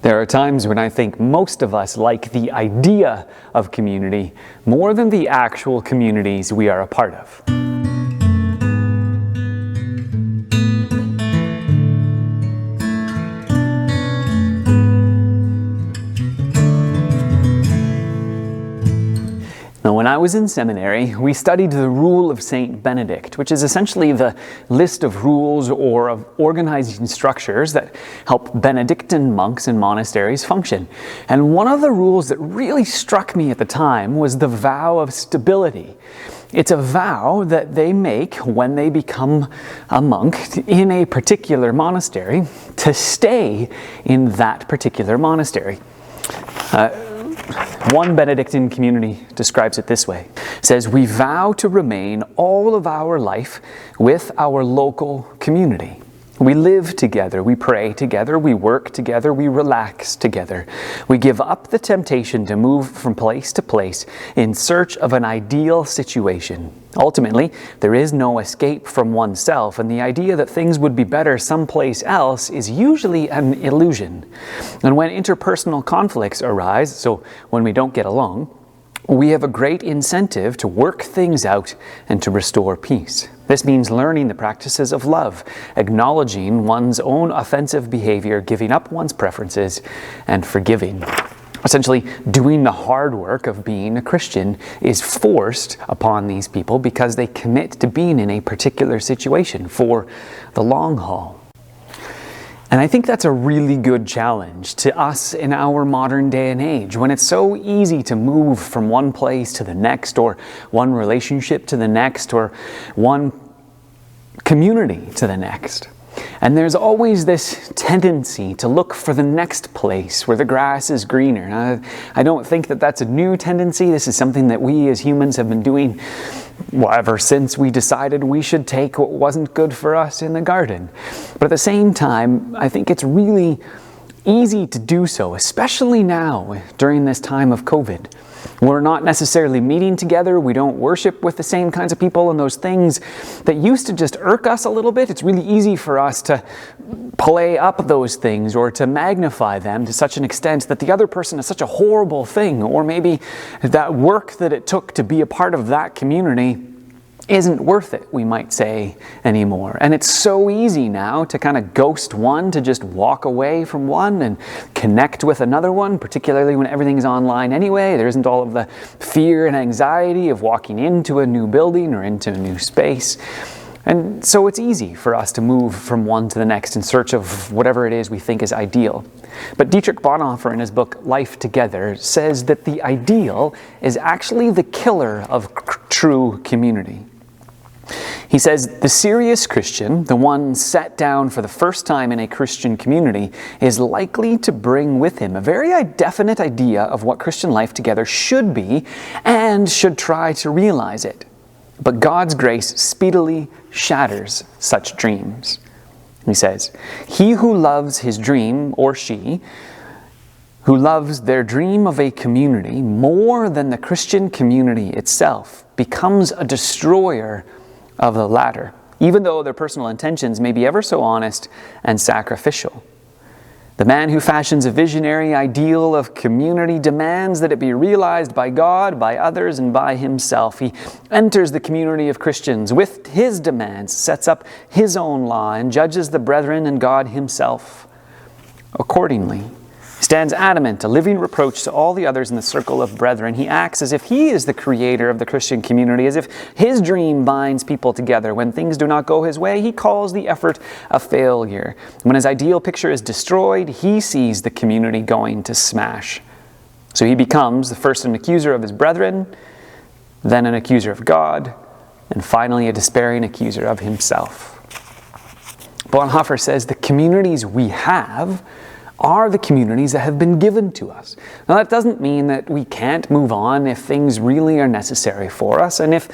There are times when I think most of us like the idea of community more than the actual communities we are a part of. Now, when I was in seminary, we studied the Rule of St. Benedict, which is essentially the list of rules or of organizing structures that help Benedictine monks and monasteries function. And one of the rules that really struck me at the time was the vow of stability. It's a vow that they make when they become a monk in a particular monastery to stay in that particular monastery. One Benedictine community describes it this way. It says, "We vow to remain all of our life with our local community. We live together, we pray together, we work together, we relax together. We give up the temptation to move from place to place in search of an ideal situation. Ultimately, there is no escape from oneself, and the idea that things would be better someplace else is usually an illusion. And when interpersonal conflicts arise, so when we don't get along, we have a great incentive to work things out and to restore peace. This means learning the practices of love, acknowledging one's own offensive behavior, giving up one's preferences, and forgiving." Essentially, doing the hard work of being a Christian is forced upon these people because they commit to being in a particular situation for the long haul. And I think that's a really good challenge to us in our modern day and age, when it's so easy to move from one place to the next, or one relationship to the next, or one community to the next. And there's always this tendency to look for the next place where the grass is greener. I don't think that that's a new tendency. This is something that we as humans have been doing ever since we decided we should take what wasn't good for us in the garden. But at the same time, I think it's really easy to do so, especially now during this time of COVID. We're not necessarily meeting together, we don't worship with the same kinds of people, and those things that used to just irk us a little bit, it's really easy for us to play up those things or to magnify them to such an extent that the other person is such a horrible thing, or maybe that work that it took to be a part of that community isn't worth it, we might say, anymore. And it's so easy now to kind of ghost one, to just walk away from one and connect with another one, particularly when everything's online anyway. There isn't all of the fear and anxiety of walking into a new building or into a new space. And so it's easy for us to move from one to the next in search of whatever it is we think is ideal. But Dietrich Bonhoeffer, in his book Life Together, says that the ideal is actually the killer of true community. He says, "The serious Christian, the one set down for the first time in a Christian community, is likely to bring with him a very definite idea of what Christian life together should be, and should try to realize it. But God's grace speedily shatters such dreams." He says, "He who loves his dream, or she, who loves their dream of a community more than the Christian community itself, becomes a destroyer of the latter, even though their personal intentions may be ever so honest and sacrificial. The man who fashions a visionary ideal of community demands that it be realized by God, by others, and by himself. He enters the community of Christians with his demands, sets up his own law, and judges the brethren and God himself accordingly. Stands adamant, a living reproach to all the others in the circle of brethren. He acts as if he is the creator of the Christian community, as if his dream binds people together. When things do not go his way, he calls the effort a failure. When his ideal picture is destroyed, he sees the community going to smash. So he becomes the first an accuser of his brethren, then an accuser of God, and finally a despairing accuser of himself." Bonhoeffer says the communities we have are the communities that have been given to us. Now, that doesn't mean that we can't move on if things really are necessary for us, and if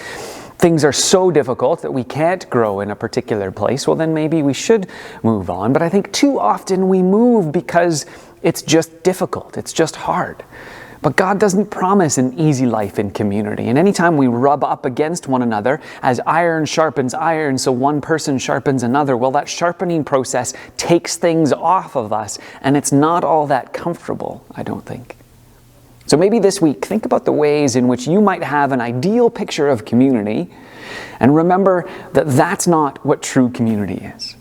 things are so difficult that we can't grow in a particular place, well, then maybe we should move on. But I think too often we move because it's just difficult, it's just hard. But God doesn't promise an easy life in community. And anytime we rub up against one another, as iron sharpens iron, so one person sharpens another, well, that sharpening process takes things off of us, and it's not all that comfortable, I don't think. So maybe this week, think about the ways in which you might have an ideal picture of community, and remember that that's not what true community is.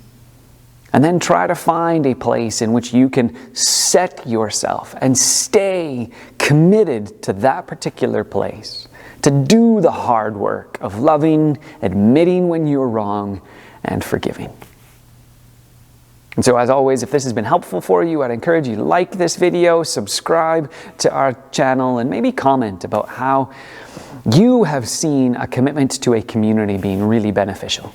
And then try to find a place in which you can set yourself and stay committed to that particular place, to do the hard work of loving, admitting when you're wrong, and forgiving. And so as always, if this has been helpful for you, I'd encourage you to like this video, subscribe to our channel, and maybe comment about how you have seen a commitment to a community being really beneficial.